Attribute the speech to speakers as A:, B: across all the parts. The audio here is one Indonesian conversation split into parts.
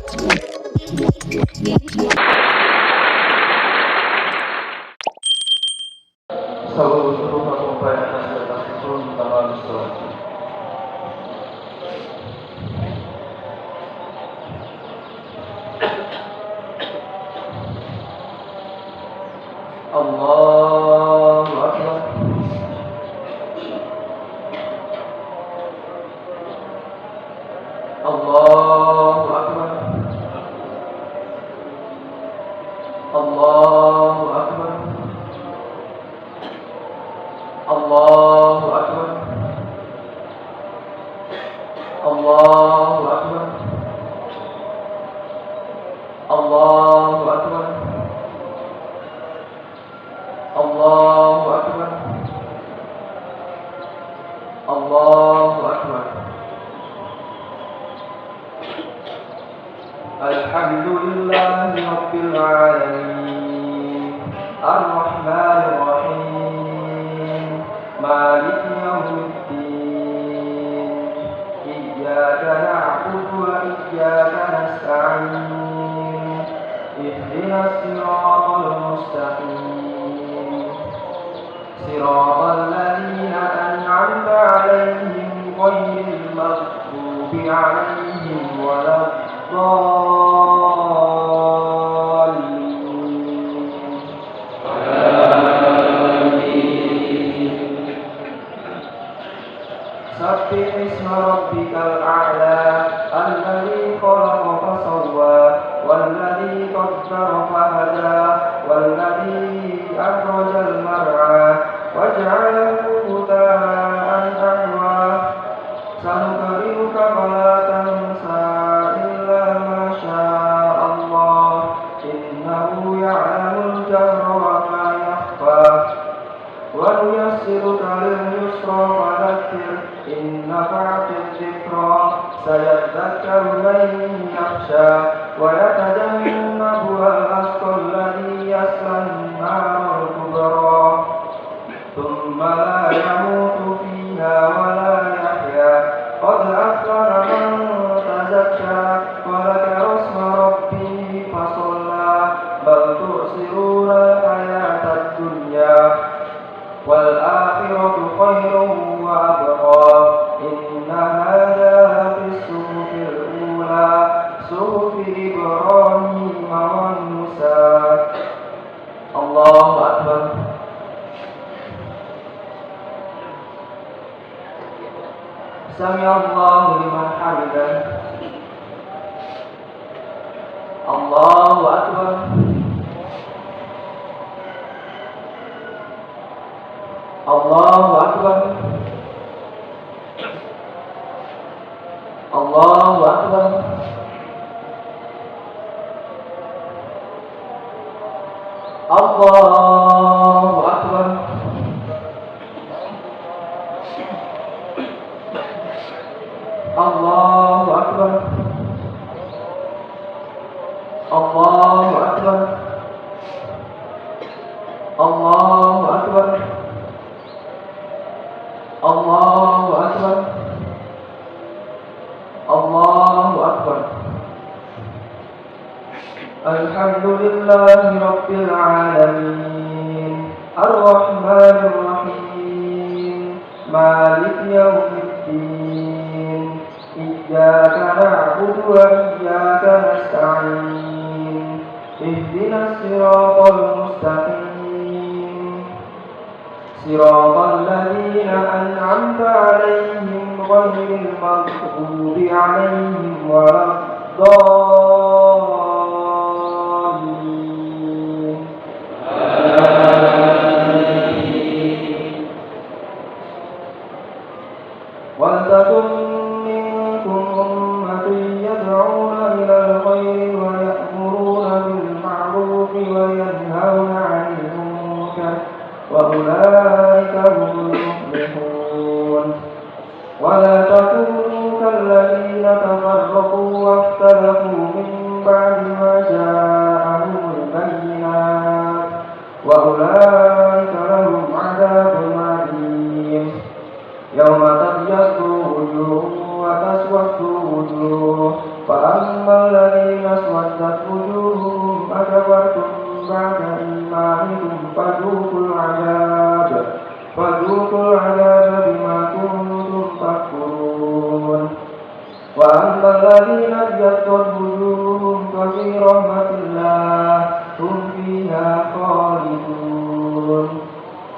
A: Sababu suruh aku bayar atas itu dalam surat. Allahu Akbar. Allahu Akbar. Allahu Akbar. Allahu Akbar. Allahu Akbar. Allahu Akbar. Allahu Akbar. Allahu Akbar. Alhamdulillahi Rabbil Alamin, Ar-Rahmanir Rahim, Maliki Yawmiddin, Iyyaka na'budu wa iyyaka nasta'in, Ihdinas siratal mustaqim, Siratal ladzina an'amta 'alaihim ghairil maghdubi 'alaihim Sabbih isma rabbikal a'la alladzi khalaqa fasawwa walladzi qaddara fahada walladzi akhrajal mar'a waj'alahu ghutha'an ahwa sanuqri'uka fala tansa illa ma syaa Allah innahu ya'lamul jahra wa ma yakhfa wa nuyassiruka lil yusra fadhakkir in nafa'ati dhikra sayadhakkaru man yakhsha wa yatajannabuha al-ashqa alladhi yasla an-nar al-kubra thumma la yamutu fiha wa la yahya qad aflaha man tazakka wa dhakara isma rabbih fasalla bal tu'siruna al-hayata ad-dunya wal akhiratu khairun wa abqa inna hadha lafis suhufil ula suhufi Ibrahim wa Musa. Allahu Akbar. Sami Allahu liman hamidah. Allahu Akbar. Allahu Akbar. Allahu Akbar. Allahu Akbar. Allahu Akbar. Allahu Akbar. Allahu Akbar. Allahu Akbar. Allahu Akbar. Alhamdulillahi Rabbil Alamin, Ar-Rahmanir Rahim, Maliki Yawmiddin, Iyyaka na'budu wa iyyaka nasta'in, Ihdinas siratal mustaqim, Siratal ladzina an'amta 'alaihim ghairil maghdubi 'alaihim waladdallin. Waltakum minkum ummatun yad'una ilal khairi wa ya'muruna bil ma'rufi wa yanhauna 'anil munkar wa ulaika humul muflihun. Wa la takunu kalladzina tafarraqu wa ikhtalafu min ba'di ma ja'ahumul bayyinat wa ulaika lahum 'adzabun 'adzim. Yawma tabyaddu wujuhun wa taswaddu كله فأما الذين اسودت وجوههم أكفرتم بعد إيمانكم فذوقوا العذاب بما كنتم تكفرون وأما الذين ابيضت وجوههم ففي رحمة الله هم فيها خالدون.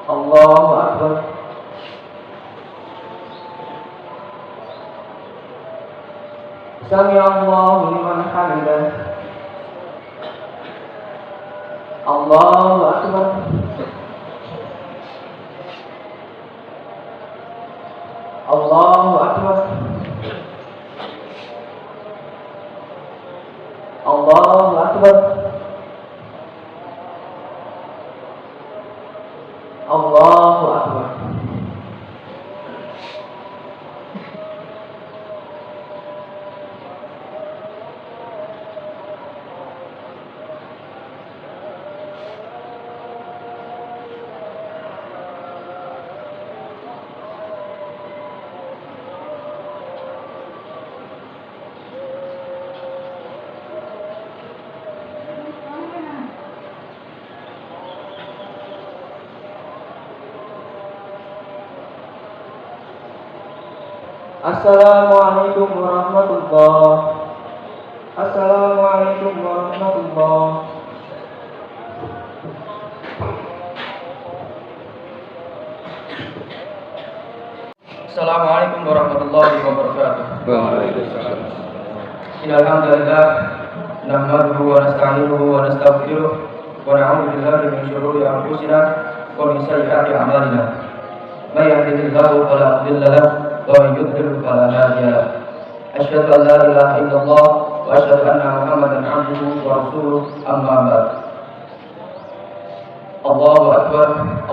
A: الله أكبر. سمع الله لمن حمده. الله أكبر. الله أكبر. الله أكبر. الله أكبر. Assalamualaikum warahmatullahi. Assalamualaikum warahmatullahi. Assalamualaikum warahmatullahi wabarakatuh.
B: Waalaikumsalam.
A: Innal hamdalillah nahmaduhu wa nasta'inuhu wa nastaghfiruh wa na'udzu billahi min shururi anfusina wa min sayyiati a'malina. May yahdihillahu fala mudilla lahu ومن يضلل فلا هادي له. أشهد أن لا إله إلا الله وأشهد أن محمدا عبده ورسوله. أما بعد. الله أكبر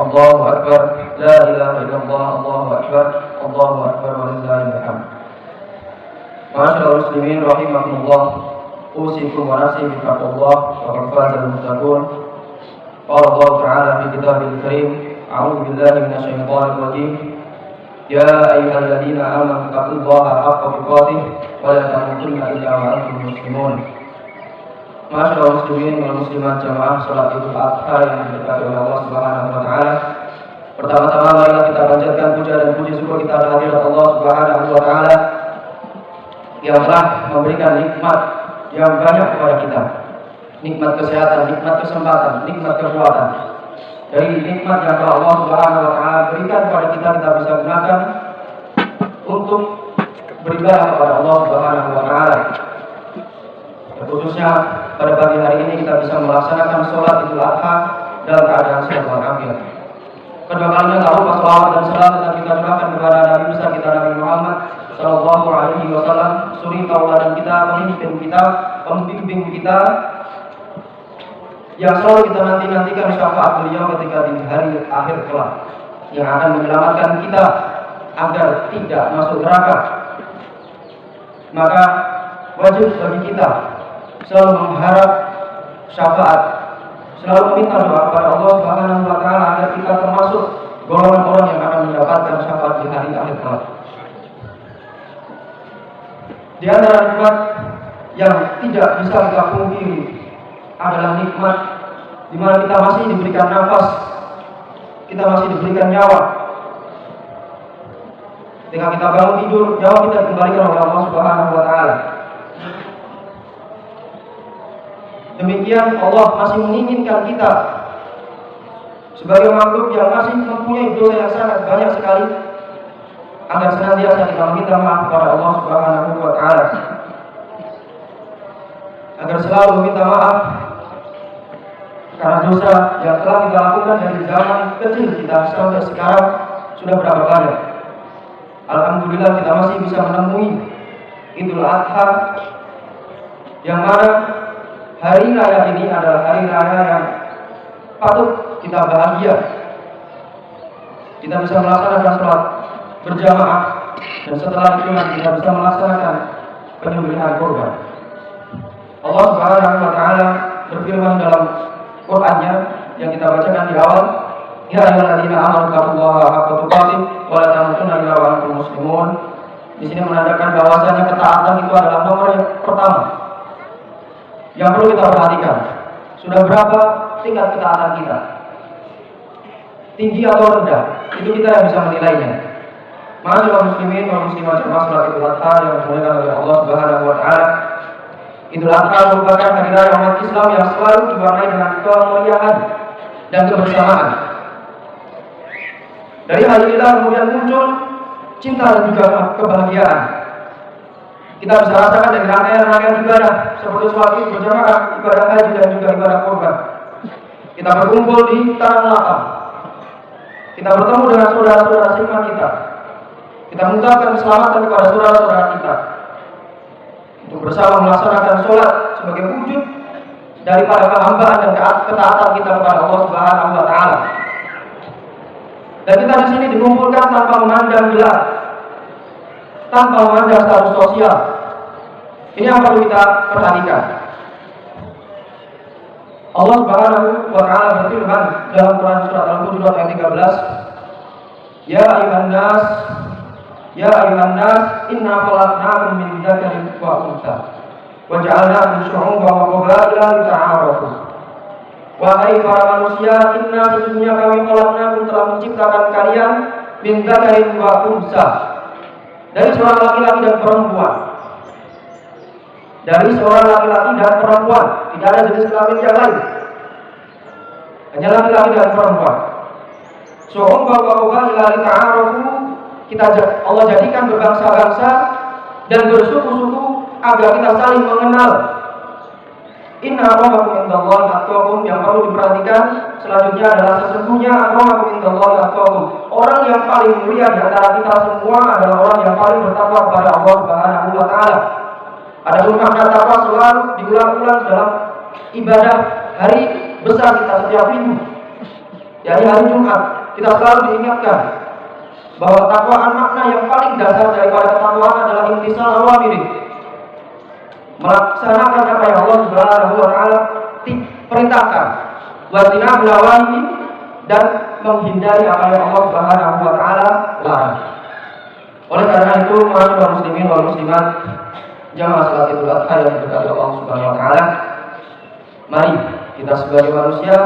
A: الله أكبر لا إله إلا الله الله أكبر الله أكبر ولله الحمد. معاشر المسلمين رحمكم الله. أوصيكم ونفسي بتقوى الله وقد فاز المتقون. قال الله تعالى في كتابه الكريم أعوذ بالله من الشيطان الرجيم يا أيها الذين آمنوا اتقوا الله حق تقاته ولا تموتن إلا وأنتم مسلمون. Masyaallah muslimin wal muslimat jamaah salat Idul Adha yang diberkati oleh Allah Subhanahu wa taala. Pertama-tama marilah kita panjatkan puja dan puji syukur kita kehadirat Allah Subhanahu wa taala yang telah memberikan nikmat yang banyak kepada kita. Nikmat kesehatan, nikmat kesempatan, nikmat kekuatan. Dari nikmat yang Allah Subhanahu wa taala berikan kepada kita bisa gunakan untuk beribadah kepada Allah Subhanahu wa taala. Khususnya pada pagi hari ini kita bisa melaksanakan sholat Idul Adha dalam keadaan sehat walafiat. Kedua kalinya tahu salawat dan salam yang kita curahkan kepada Nabi besar kita Nabi Muhammad sallallahu alaihi wasallam, suri tauladan kita, pembimbing kita yang selalu kita nantikan syafaat beliau ketika di hari akhir kelak, yang akan menyelamatkan kita agar tidak masuk neraka. Maka wajib bagi kita selalu mengharap syafaat, selalu meminta doa kepada Allah Subhanahu wa taala agar kita termasuk golongan orang yang akan mendapatkan syafaat di hari akhir kelak. Di antara nikmat yang tidak bisa kita pungkiri adalah nikmat di mana kita masih diberikan nafas, kita masih diberikan nyawa. Ketika kita bangun tidur, nyawa kita dikembalikan oleh Allah Subhanahu wa taala. Demikian Allah masih menginginkan kita sebagai makhluk yang masih mempunyai dosa yang sangat banyak sekali agar senantiasa kita meminta maaf kepada Allah Subhanahu wa taala. Agar selalu meminta maaf karena dosa yang telah kita lakukan dari zaman kecil kita sampai sekarang sudah berapa banyak. Alhamdulillah kita masih bisa menemui Idul Adha yang mana hari raya ini adalah hari raya yang patut kita bahagia. Kita bisa melaksanakan sholat berjamaah dan setelah itu kita bisa melaksanakan penyembelihan kurban. Allah Subhanahu wa taala berfirman dalam Qur'annya yang kita bacakan di awal, ya ayyuhalladzina amanu taqullaha haqqa tuqatih wa la tamutunna illa wa antum muslimun. di sini menandakan bahwasanya ketaatan itu adalah nomor yang pertama yang perlu kita perhatikan. Sudah berapa tingkat ketaatan kita? Tinggi atau rendah? Itu kita yang bisa menilainya. Ma'asyiral muslimin wal muslimat jamaah salat Idul Adha yang dimuliakan oleh Allah Subhanahu wa taala. Idul Adha merupakan hari raya umat Islam yang selalu diwarnai dengan kemuliaan dan kebersamaan. Dari hal inilah kemudian muncul cinta dan juga kebahagiaan. Kita bisa rasakan dari rangkaian-rangkaian ibadah seperti sholat Id berjamaah, ibadah haji dan juga ibadah kurban. Kita berkumpul di tanah lapang. Kita bertemu dengan saudara-saudara seiman kita. Kita mengucapkan keselamatan kepada saudara-saudara kita untuk bersama melaksanakan sholat sebagai wujud daripada kehambaan dan ketaatan kita kepada Allah Subhanahu wa taala. Dan kita di sini dikumpulkan tanpa memandang gelar, tanpa memandang status sosial. Ini yang perlu kita perhatikan. Allah Subhanahu wa taala berfirman dalam Quran surat Al-Hujurat ayat 13, Ya ayuhan nas, inna khalaqnakum min dzakarin wa untha wa ja'alnakum syu'uban wa qabaila lita'arafu. Wahai para manusia, inna sesungguhnya kami khalaqnakum telah menciptakan kalian min dzakarin wa untha, dari seorang laki-laki dan perempuan. Dari seorang laki-laki dan perempuan, tidak ada jenis kelamin yang lain, hanya laki-laki dan perempuan. Syu'uban wa qabaila lita'arafu, Allah jadikan berbangsa-bangsa dan bersuku-suku agar kita saling mengenal. Inna akramakum indallahi atqakum, yang perlu diperhatikan selanjutnya adalah sesungguhnya akramakum indallahi atqakum, orang yang paling mulia di antara kita semua adalah orang yang paling bertakwa kepada Allah Subhanahu wa taala. Adapun makna takwa selalu diulang-ulang dalam ibadah hari besar kita setiap minggu, yakni hari Jumat. Kita selalu diingatkan bahwa takwaan makna yang paling dasar daripada ketakwaan adalah imtisal awamiri, melaksanakan apa yang Allah Subhanahu wa taala perintahkan, wajibna melawangi dan menghindari apa yang Allah Subhanahu wa taala larang. Oleh karena itu, ma'asyiral muslimin wal muslimat jamaah salat Idul Adha yang diberkahi Allah Subhanahu wa taala, mari kita sebagai manusia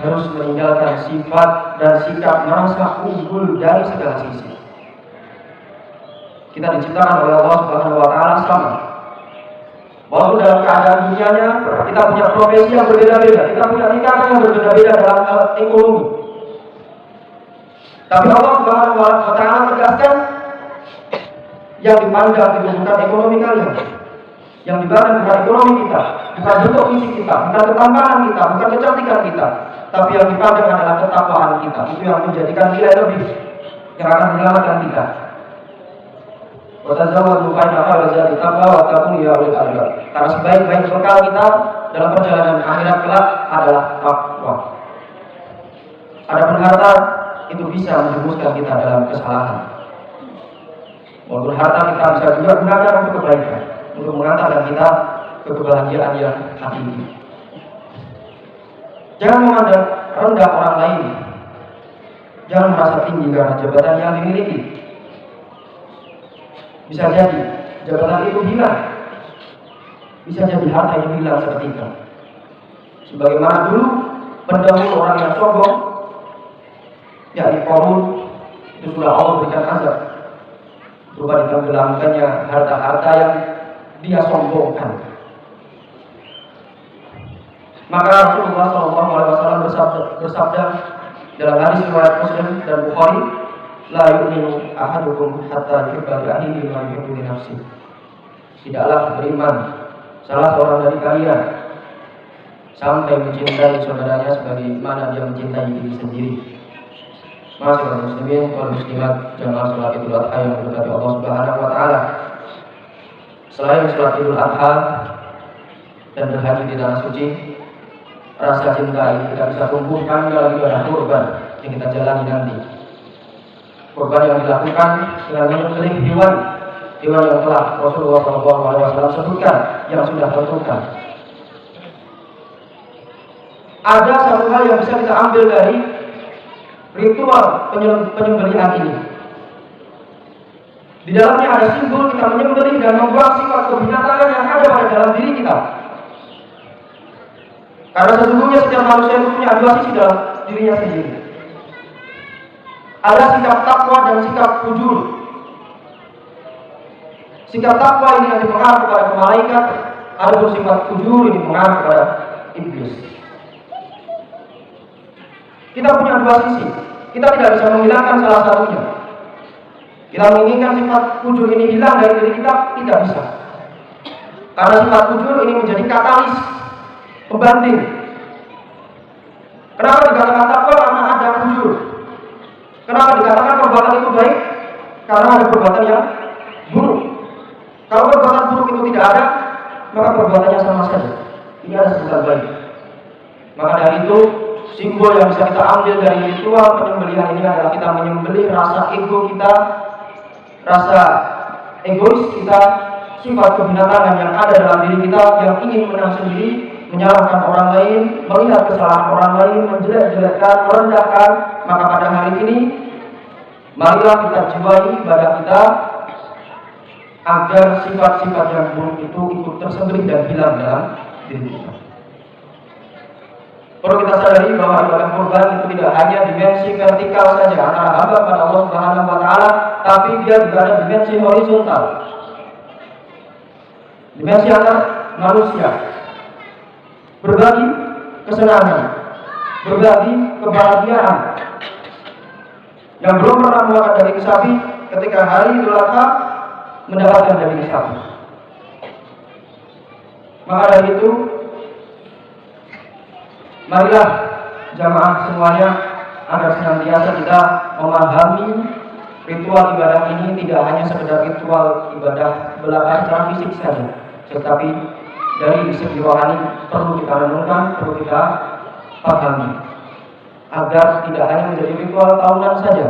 A: harus meninggalkan sifat dan sikap merasa unggul dari segala sisi. Kita diciptakan oleh Allah Subhanahu wa taala sama. Walaupun dalam keadaan dunianya kita punya profesi yang berbeda-beda, kita punya tingkatan yang berbeda-beda dalam hal ekonomi. Tapi Allah Subhanahu wa taala tegaskan yang dipandang itu bukan ekonomi kalian. Yang dipandang bukan ekonomi kita, bukan bentuk fisik kita, bukan ketampanan kita, bukan kecantikan kita, tapi yang dipandang adalah ketakwaan kita. Itu yang menjadikan nilai lebih yang akan menyelamatkan kita. Wa tazawwadu fa inna khayra zadi taqwa wa taqun ya ulil albab. Karena sebaik-baik bekal kita dalam perjalanan akhirat kelak adalah takwa. Adapun harta itu bisa menjerumuskan kita dalam kesalahan. Walaupun harta kita bisa juga gunakan untuk kebaikan, untuk mengantarkan kita ke kebahagiaan yang hakiki. Jangan memandang rendah orang lain. Jangan merasa tinggi karena jabatan yang dimiliki. Bisa jadi jabatan itu hilang. Bisa jadi harta itu hilang seketika. Sebagaimana dulu pendahulu orang yang sombong, yakni Qarun, itu sudah Allah berikan azab berupa ditenggelamkannya harta-harta yang dia sombongkan. Maka Rasulullah SAW bersabda dalam hadis riwayat Muslim dan Bukhari, la yu'minu ahadukum hatta yuhibba li akhihi ma yuhibbu li nafsihi. Tidaklah beriman salah seorang dari kalian sampai mencintai saudaranya sebagaimana dia mencintai diri sendiri. Ma'asyiral muslimin wal muslimat jamaah salat Idul Adha yang diberkati Allah Subhanahu wa taala. Selain salat Idul Adha dan berhaji di tanah suci, rasa cinta ini kita bisa tumbuhkan dalam ibadah kurban yang kita jalani nanti. Kurban yang dilakukan dengan menyembelih hewan yang telah Rasulullah SAW sebutkan, yang sudah tentukan. Ada satu hal yang bisa kita ambil dari ritual penyembelihan ini, Di dalamnya ada simbol kita menyembelih dan membuang sifat kebinatangan yang ada pada dalam diri kita. Karena sesungguhnya setiap manusia itu punya dua sisi dalam dirinya sendiri. Ada sikap takwa dan sikap fujur. Sikap takwa ini nanti mengarah kepada malaikat, ada sifat fujur ini mengarah kepada iblis. Kita punya dua sisi. Kita tidak bisa menghilangkan salah satunya. Kita menginginkan sifat fujur ini hilang dari diri kita, tidak bisa. Karena sifat fujur ini menjadi katalis, pembanding. Kenapa dikatakan takwa? Karena ada fujur. Kenapa dikatakan perbuatan itu baik? Karena ada perbuatan yang buruk. Kalau perbuatan buruk itu tidak ada, maka perbuatannya sama saja. Ini ada sebutan baik. Maka dari itu, simbol yang bisa kita ambil dari ritual penyembelihan ini adalah kita menyembelih rasa ego kita, rasa egois kita, sifat kebinatangan yang ada dalam diri kita yang ingin menang sendiri, menyalahkan orang lain, melihat kesalahan orang lain, menjelek-jelekkan, merendahkan. Maka pada hari ini, marilah kita jiwai ibadah kita agar sifat-sifat yang buruk itu ikut tersembelih dan hilang dalam diri kita. Perlu kita sadari bahwa ibadah kurban itu tidak hanya dimensi vertikal saja antara hamba pada Allah Subhanahu wa Ta'ala, tapi dia juga ada dimensi horizontal, dimensi antar manusia. Berbagi kesenangan, berbagi kebahagiaan. Yang belum pernah memakan daging sapi ketika hari Idul Adha mendapatkan daging sapi. Maka dari itu, marilah jamaah semuanya agar senantiasa kita memahami ritual ibadah ini tidak hanya sekedar ritual ibadah belaka secara fisik saja, tetapi dari segi rohani perlu kita renungkan, perlu kita pahami, agar tidak hanya menjadi ritual tahunan saja,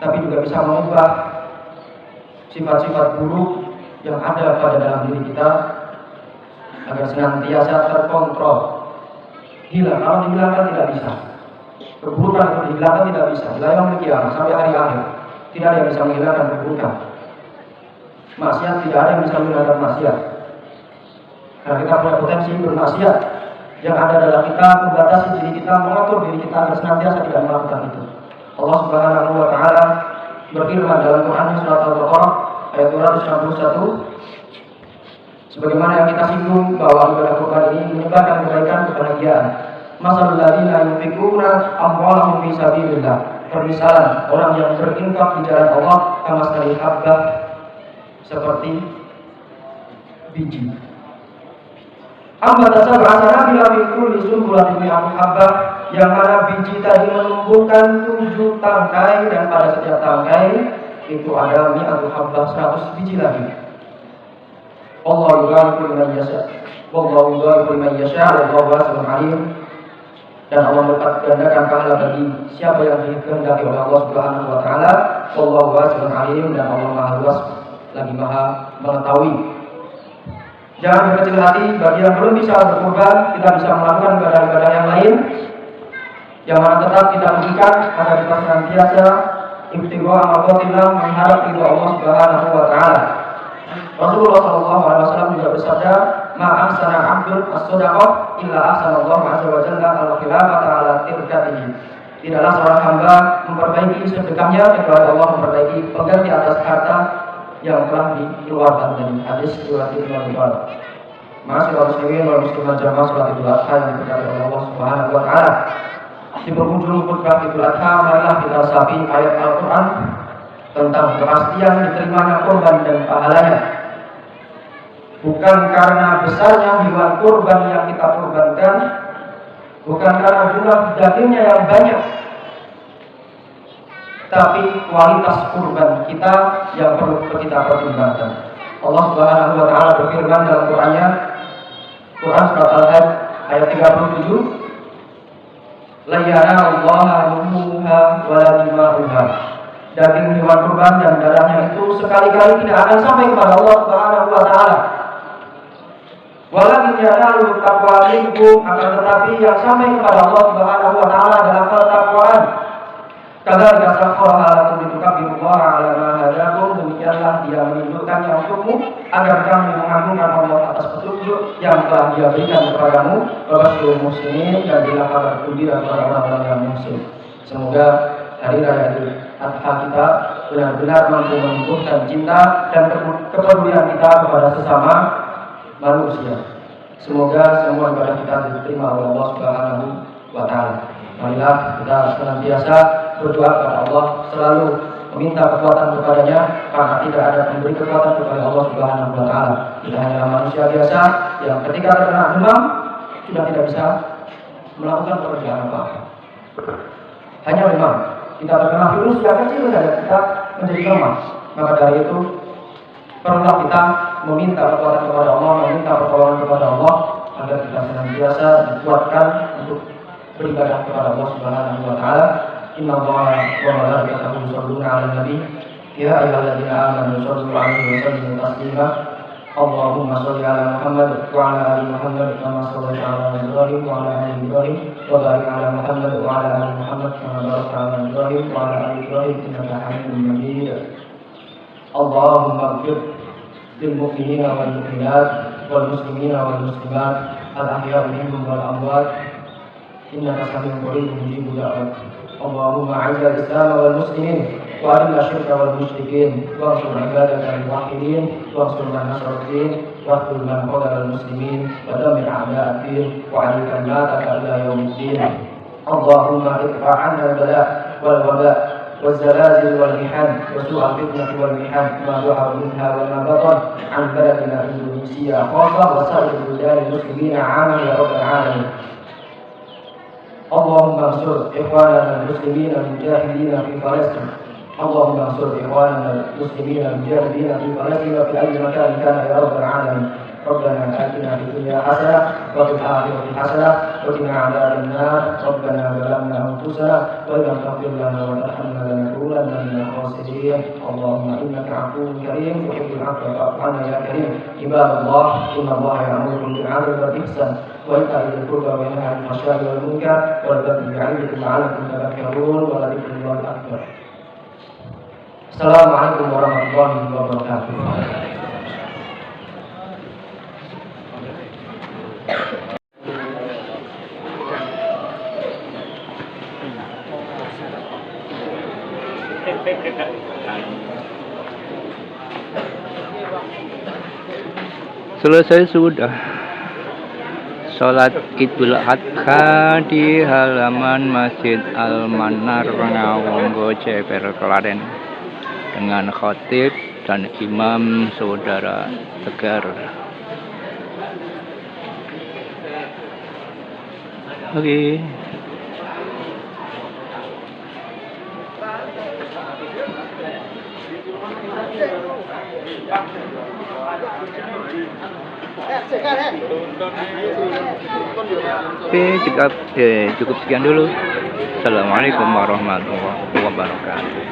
A: tapi juga bisa mengubah sifat-sifat buruk yang ada pada dalam diri kita agar senantiasa terkontrol. Hilang, kalau dihilangkan tidak bisa. Keburukan itu dihilangkan tidak bisa. Ila yaumil qiyamah, sampai hari akhir tidak ada yang bisa menghilangkan keburukan. Maksiat tidak ada yang bisa menghilangkan maksiat. Karena kita punya potensi bermaksiat. Yang ada adalah kita membatasi diri kita, mengatur diri kita agar senantiasa tidak melakukan itu. Allah Subhanahu wa Ta'ala berfirman dalam Quran surat Al-Baqarah ayat 261, sebagaimana yang kita singgung bahwa ibadah kurban ini menyebarkan kebaikan, kebahagiaan. Masalul ladzina yunfikuna amwalahum fi sabilillah. Permisalan orang yang berinfak di jalan Allah kamatsali habbah, seperti biji. Ambata sab'a sanabila min kulli sunbulatin mi'atu habbah, yang mana biji tadi menumbuhkan 7 tangkai dan pada setiap tangkai itu ada mi'atu habbah, 100 biji lagi. Allah yudharifu liman yasha, wallahu yudharifu liman yasha, wallahu wasi'un alim. Dan Allah melipat gandakan pahala bagi siapa yang dikehendaki oleh Allah Subhanahu wa Ta'ala. Wallahu wasi'un alim, dan Allah Maha luas lagi Maha mengetahui. Jangan berkecil hati bagi yang belum bisa berkurban. Kita bisa melakukan ibadah-ibadah yang lain yang mana tetap kita berikan agar kita senantiasa ibtigha amrotillah, mengharap ridha Allah Subhanahu wa Ta'ala. Rasulullah SAW juga bersabda, "Ma ahsana 'abdun as-shadaqah illa ahsanallahu 'azza wa jalla al-khilafata 'ala tirkatihi." Tidaklah seorang hamba memperbaiki sedekahnya kecuali Allah memperbaiki pengganti atas harta yang telah dikeluarkan dari hadis riwayat Ibnu Bukhari. Ma'asyiral muslimin wal muslimat jamaah salat Idul Adha yang diberkahi oleh Allah Subhanahu wa Ta'ala. Di penghujung khutbah Idul Adha, marilah kita sapi ayat Al-Qur'an tentang kepastian diterimanya kurban dan pahalanya. Bukan karena besarnya hewan kurban yang kita kurbankan, bukan karena jumlah dagingnya yang banyak, tapi kualitas kurban kita yang perlu kita pertimbangkan. Allah Subhanahu wa Ta'ala berfirman dalam Qur'annya, Quran surat Al-Hajj ayat 37, "La yanalallaha luhumuha wa la dima'uha." Daging hewan kurban dan darahnya itu sekali-kali tidak akan sampai kepada Allah Subhanahu wa Ta'ala. Walakin yanalu taqwa minkum, akan tetapi yang sampai kepada Allah Subhanahu wa Ta'ala adalah ketakwaan. Kadzalika sakhkharaha lakum litukabbirullaha 'ala ma hadakum. Demikianlah Dia menunjukkannya untukmu agar kamu mengagungkan Allah atas petunjuk yang telah Dia berikan kepadamu. Wabashshiril muslimin, dan berilah kabar gembira kepada orang-orang yang muslim. Semoga hari raya Idul Adha kita benar-benar mampu menumbuhkan cinta dan kepedulian kita kepada sesama manusia. Semoga semua ibadah kita diterima oleh Allah Subhanahu wa Ta'ala. Marilah kita senantiasa berdoa kepada Allah, selalu meminta kekuatan kepadanya, karena tidak ada pemberi kekuatan kepada Allah Subhanahu wa Ta'ala. Kita hanyalah manusia biasa yang ketika terkena demam sudah tidak bisa melakukan pekerjaan apa-apa. Hanya demam. Kita terkena virus yang kecil saja kita menjadi lemah. Maka dari itu perlulah kita meminta kekuatan kepada Allah, meminta pertolongan kepada Allah agar kita senantiasa dikuatkan untuk beribadah kepada Allah Subhanahu wa Ta'ala. Innallaha wa malaikatahu yusholluna 'alan nabi ya ayyuhalladzina amanu shollu 'alaihi wa sallimu taslima. Allahumma sholli 'ala Muhammad wa 'ala ali Muhammad kama shallaita 'ala Ibrahim wa 'ala ali Ibrahim wa barik 'ala Muhammad wa 'ala ali Muhammad kama barakta 'ala Ibrahim wa 'ala ali Ibrahim innaka Hamidum Majid. Allahumma ighfir lil mu'minina wal mu'minat wal muslimina wal muslimat al ahya'i minhum wal amwat innaka sami'un qaribun mujibud da'wat. Allahumma 'izzal Islam wal muslimin wa adil syirka wal musyrikin wa ansur ibadakal muwahhidin wa ansur man nasara ad-din wa khudh man khadara al muslimin wa damir a'da' ad-din wa 'alika al-lataka ila yaumiddin. Allahumma idfa' 'anna al-bala' wal waba' والزلازل والمحن وسوء الفتنة والمحن ما ظهر منها وما بطن عن بلدنا إندونيسيا خاصة وسائر بلدان المسلمين عامة يا رب العالمين. اللهم انصر إخواننا المسلمين المجاهدين في فلسطين. اللهم انصر إخواننا المسلمين المجاهدين في فلسطين وفي أي مكان كان يا رب العالمين. ربنا آتنا في الدنيا حسنة وفي الآخرة حسنة وقنا عذاب النار. ربنا ظلمنا أنفسنا وإن لم تغفر لنا وترحمنا لنكونن من الخاسرين. اللهم إنك عفو كريم تحب العفو فاعف عنا يا كريم. عباد الله إن الله يأمركم بالعدل والإحسان وإيتاء ذي القربى وينهى عن الفحشاء والمنكر والبغي يعظكم لعلكم تذكرون ولذكر الله أكبر. Assalamualaikum warahmatullahi wabarakatuh.
B: Selesai sudah sholat Idul Adha di halaman Masjid Al-Manar Ngawonggo Ceper Klaten dengan khatib dan imam saudara Tegar. Oke. Cukup sekian dulu. Assalamualaikum warahmatullahi wabarakatuh.